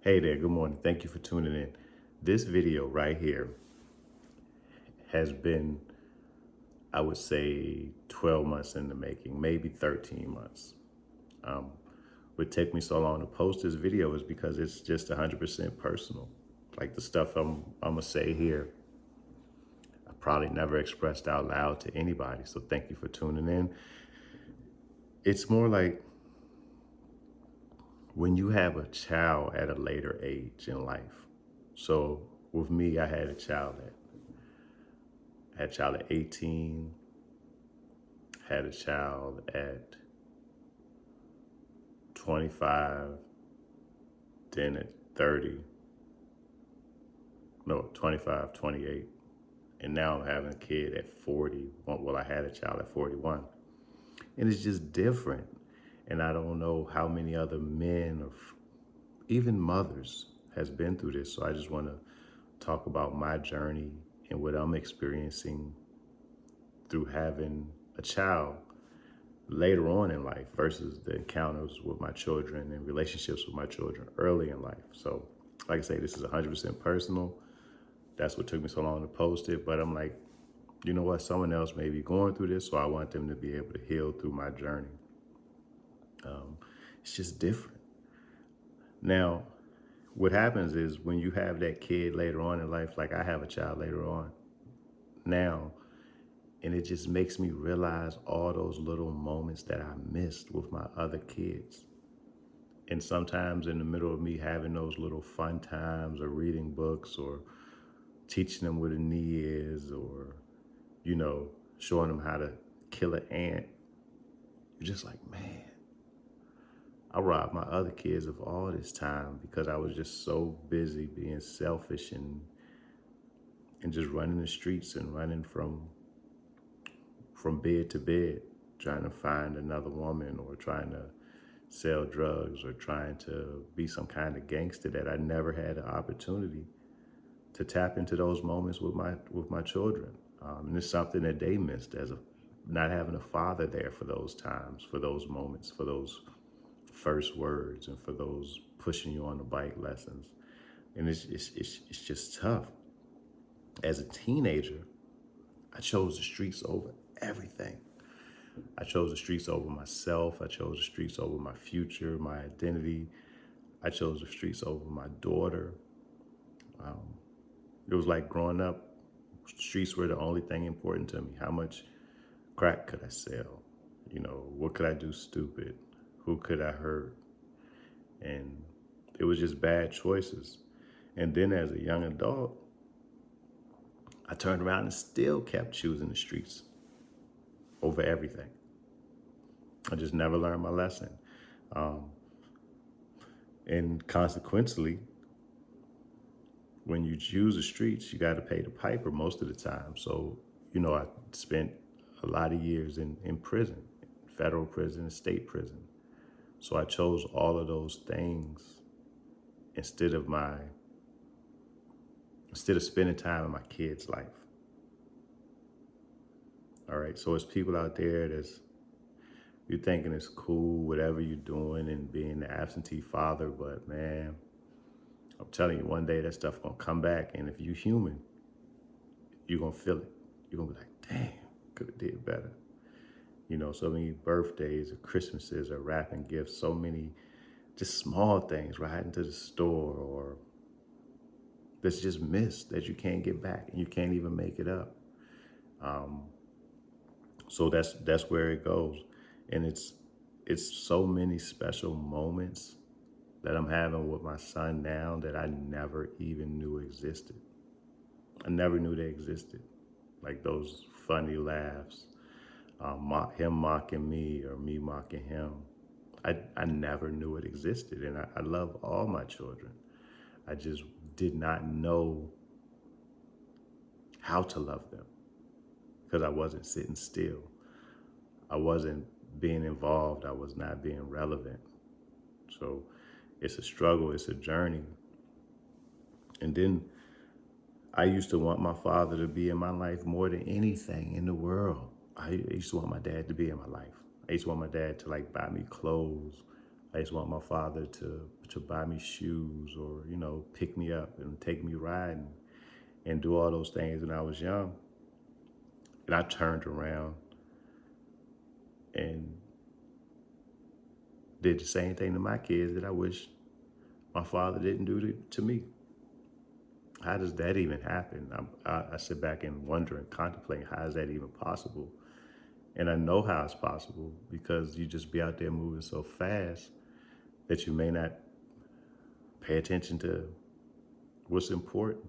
Hey there, good morning. Thank you for tuning in. This video right here has been, I would say, 12 months in the making, maybe 13 months. Um, what take me so long to post this video is because it's just 100% personal. Like the stuff I'm gonna say here, I probably never expressed out loud to anybody. So thank you for tuning in. It's more like when you have a child at a later age in life. So with me, I had a child at 18, had a child at 25, then at 30, no, 25, 28. And now I'm having a kid at 40. Well, I had a child at 41. And it's just different. And I don't know how many other men or even mothers has been through this. So I just want to talk about my journey and what I'm experiencing through having a child later on in life versus the encounters with my children and relationships with my children early in life. So like I say, this is 100% personal. That's what took me so long to post it. But I'm like, you know what? Someone else may be going through this, so I want them to be able to heal through my journey. It's just different. Now, what happens is when you have that kid later on in life, like I have a child later on now, and it just makes me realize all those little moments that I missed with my other kids. And sometimes in the middle of me having those little fun times or reading books or teaching them what a knee is or, showing them how to kill an ant, you're just like, man, I robbed my other kids of all this time because I was just so busy being selfish and just running the streets and running from bed to bed, trying to find another woman or trying to sell drugs or trying to be some kind of gangster that I never had the opportunity to tap into those moments with my children. And it's something that they missed as not having a father there for those times, for those moments, for those first words, and for those pushing you on the bike lessons. And it's just tough. As a teenager, I chose the streets over everything. I chose the streets over myself. I chose the streets over my future, my identity. I chose the streets over my daughter. It was like growing up, streets were the only thing important to me. How much crack could I sell? What could I do stupid? Who could I hurt? And it was just bad choices. And then as a young adult, I turned around and still kept choosing the streets over everything. I just never learned my lesson. And consequently, when you choose the streets, you got to pay the piper most of the time. So, I spent a lot of years in prison, federal prison and state prison. So I chose all of those things instead of spending time in my kid's life. All right, so it's people out there you're thinking it's cool, whatever you're doing and being the absentee father, but man, I'm telling you, one day that stuff gonna come back, and if you're human, you're gonna feel it. You're gonna be like, damn, could have did better. So many birthdays or Christmases or wrapping gifts, so many just small things, riding to the store or that's just missed that you can't get back and you can't even make it up. So that's where it goes. And it's so many special moments that I'm having with my son now that I never even knew existed. I never knew they existed. Like those funny laughs, him mocking me or me mocking him. I never knew it existed. And I love all my children. I just did not know how to love them because I wasn't sitting still. I wasn't being involved. I was not being relevant. So it's a struggle. It's a journey. And then I used to want my father to be in my life more than anything in the world. I used to want my dad to be in my life. I used to want my dad to buy me clothes, I just want my father to buy me shoes or, pick me up and take me riding and do all those things when I was young. And I turned around and did the same thing to my kids that I wish my father didn't do to me. How does that even happen? I sit back and wonder and contemplate, how is that even possible? And I know how it's possible because you just be out there moving so fast that you may not pay attention to what's important.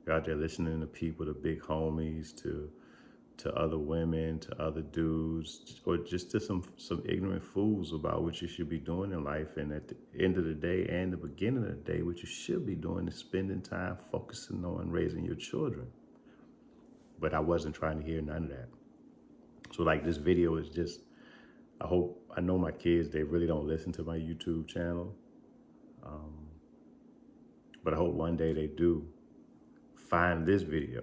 You're out there listening to people, to big homies, to other women, to other dudes, or just to some ignorant fools about what you should be doing in life. And at the end of the day and the beginning of the day, what you should be doing is spending time focusing on raising your children. But I wasn't trying to hear none of that. So like this video is just, I know my kids, they really don't listen to my YouTube channel. But I hope one day they do find this video.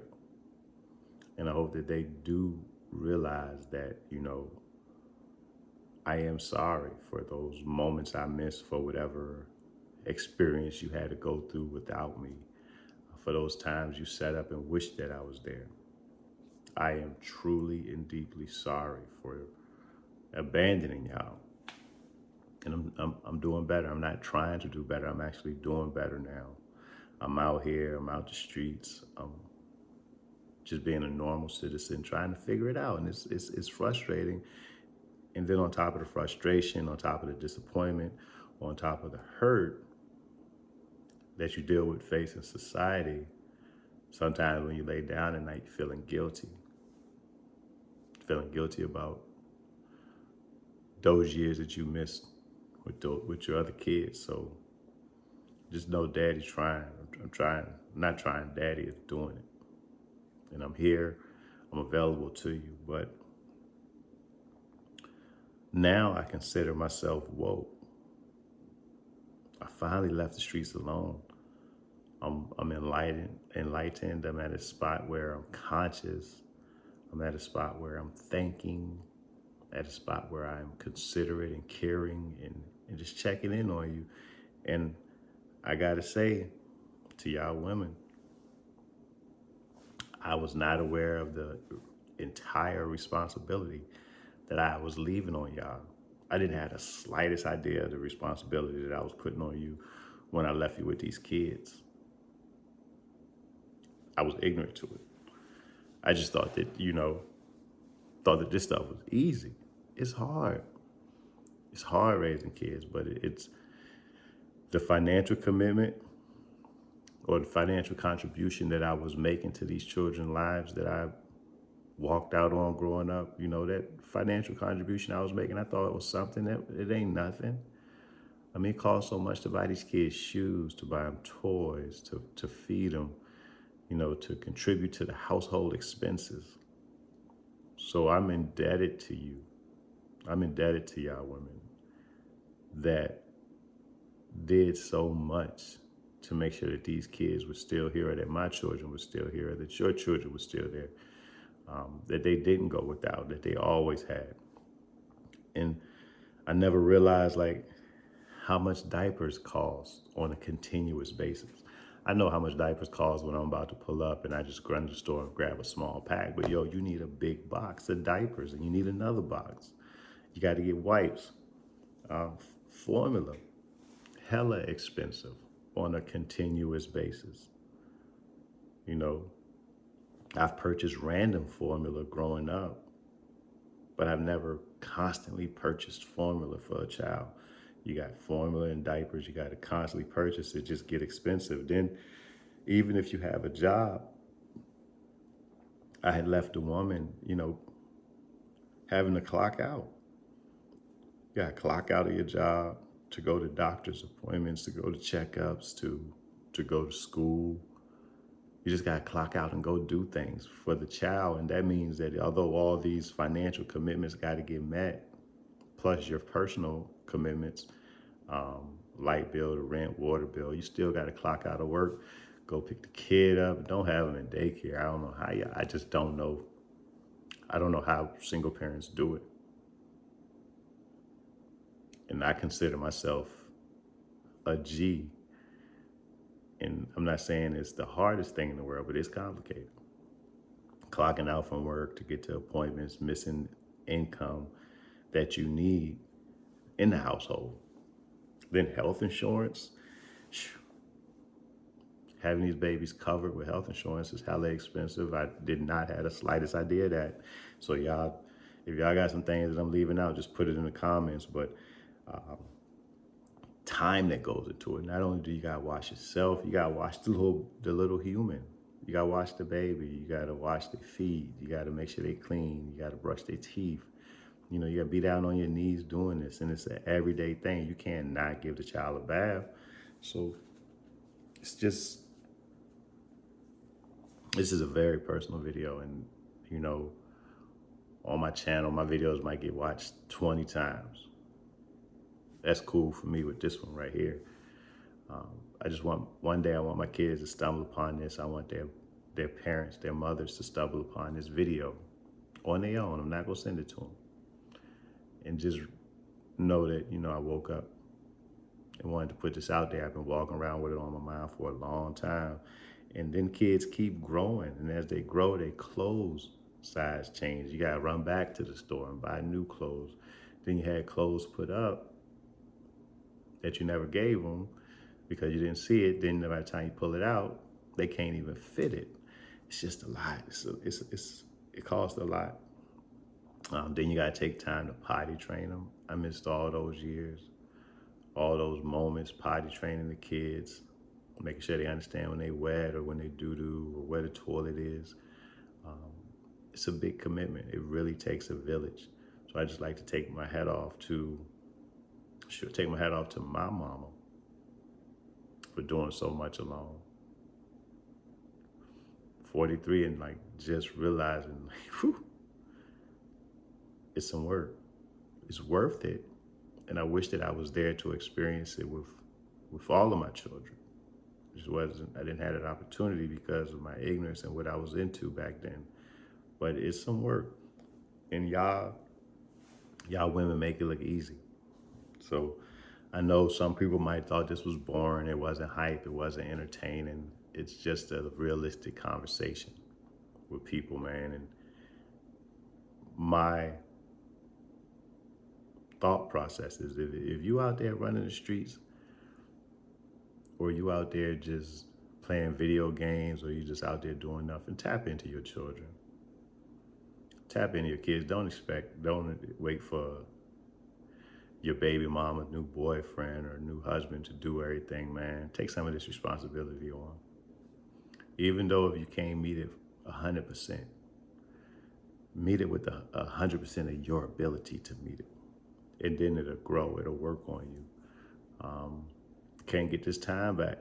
And I hope that they do realize that, I am sorry for those moments I missed, for whatever experience you had to go through without me, for those times you sat up and wished that I was there. I am truly and deeply sorry for abandoning y'all. And I'm doing better. I'm not trying to do better. I'm actually doing better now. I'm out here. I'm out the streets. I'm just being a normal citizen, trying to figure it out. And it's frustrating. And then on top of the frustration, on top of the disappointment, on top of the hurt that you deal with facing society, sometimes when you lay down at night, you're feeling guilty about those years that you missed with your other kids. So just know Daddy's trying. I'm trying. I'm not trying. Daddy is doing it. And I'm here. I'm available to you. But now I consider myself woke. I finally left the streets alone. I'm enlightened. I'm at a spot where I'm conscious. I'm at a spot where I'm thinking, at a spot where I'm considerate and caring and just checking in on you. And I gotta say to y'all women, I was not aware of the entire responsibility that I was leaving on y'all. I didn't have the slightest idea of the responsibility that I was putting on you when I left you with these kids. I was ignorant to it. I just thought that, thought that this stuff was easy. It's hard. It's hard raising kids, but it's the financial commitment or the financial contribution that I was making to these children's lives that I walked out on growing up. That financial contribution I was making, I thought it was something. That it ain't nothing. I mean, it costs so much to buy these kids shoes, to buy them toys, to feed them, to contribute to the household expenses. So I'm indebted to you. I'm indebted to y'all women that did so much to make sure that these kids were still here, or that my children were still here, or that your children were still there, that they didn't go without, that they always had. And I never realized how much diapers cost on a continuous basis. I know how much diapers cost when I'm about to pull up and I just run to the store and grab a small pack, but you need a big box of diapers and you need another box. You got to get wipes, formula, hella expensive on a continuous basis. I've purchased random formula growing up, but I've never constantly purchased formula for a child. You got formula and diapers, you got to constantly purchase it, just get expensive. Then even if you have a job, I had left a woman, having to clock out. You got to clock out of your job to go to doctor's appointments, to go to checkups, to go to school. You just got to clock out and go do things for the child. And that means that although all these financial commitments got to get met, plus your personal commitments, light bill, the rent, water bill, you still got to clock out of work, go pick the kid up. Don't have them in daycare. I don't know how I just don't know. I don't know how single parents do it. And I consider myself a G. And I'm not saying it's the hardest thing in the world, but it's complicated. Clocking out from work to get to appointments, missing income that you need in the household. Then health insurance. Having these babies covered with health insurance is hella expensive. I did not have the slightest idea of that. So y'all, if y'all got some things that I'm leaving out, just put it in the comments. But time that goes into it. Not only do you gotta wash yourself, you gotta wash the little human. You gotta wash the baby. You gotta wash their feet. You gotta make sure they clean. You gotta brush their teeth. You know, you gotta be down on your knees doing this, and it's an everyday thing. You can't not give the child a bath. So it's just, this is a very personal video, and you know, on my channel, my videos might get watched 20 times. That's cool for me with this one right here. I just want, one day I want my kids to stumble upon this. I want their parents, their mothers to stumble upon this video on their own. I'm not gonna send it to them. And just know that, you know, I woke up and wanted to put this out there. I've been walking around with it on my mind for a long time. And then kids keep growing. And as they grow, their clothes size change. You gotta run back to the store and buy new clothes. Then you had clothes put up that you never gave them because you didn't see it. Then by the time you pull it out, they can't even fit it. It's just a lot. It costs a lot. Then you gotta take time to potty train them. I missed all those years, all those moments, potty training the kids, making sure they understand when they wet or when they doo-doo or where the toilet is. It's a big commitment. It really takes a village. So I just like to take my hat off to my mama for doing so much alone. 43 and like just realizing, like, whew, it's some work. It's worth it. And I wish that I was there to experience it with all of my children. I didn't have that opportunity because of my ignorance and what I was into back then. But it's some work. And y'all women make it look easy. So I know some people might thought this was boring, it wasn't hype, it wasn't entertaining. It's just a realistic conversation with people, man. And my thought process is if you out there running the streets, or you out there just playing video games, or you just out there doing nothing, tap into your children. Tap into your kids. Don't wait for your baby mama, new boyfriend, or new husband to do everything, man. Take some of this responsibility on. Even though if you can't meet it 100%, meet it with 100% of your ability to meet it. And then it'll grow, it'll work on you. Can't get this time back.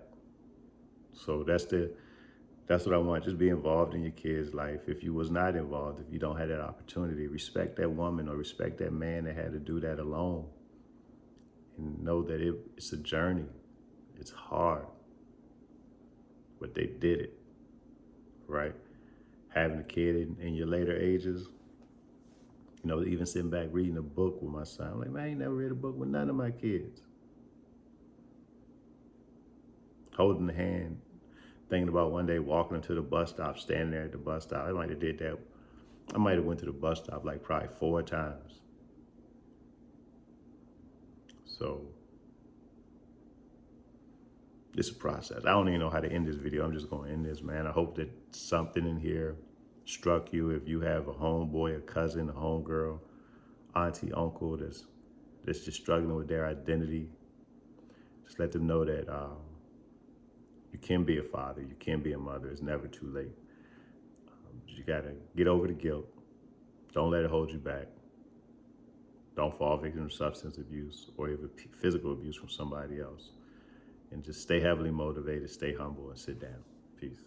So that's what I want. Just be involved in your kids' life. If you was not involved, if you don't have that opportunity, respect that woman or respect that man that had to do that alone. And know that it's a journey. It's hard. But they did it, right? Having a kid in your later ages, you know, even sitting back reading a book with my son. I'm like, man, I ain't never read a book with none of my kids. Holding the hand, thinking about one day walking into the bus stop, standing there at the bus stop. I might have did that. I might have went to the bus stop like probably 4 times. So it's a process. I don't even know how to end this video. I'm just gonna end this, man. I hope that something in here struck you. If you have a homeboy, a cousin, a homegirl, auntie, uncle that's just struggling with their identity, just let them know that you can be a father, you can be a mother. It's never too late. You gotta get over the guilt. Don't let it hold you back. Don't fall victim to substance abuse or even physical abuse from somebody else. And just stay heavily motivated, stay humble, and sit down. Peace.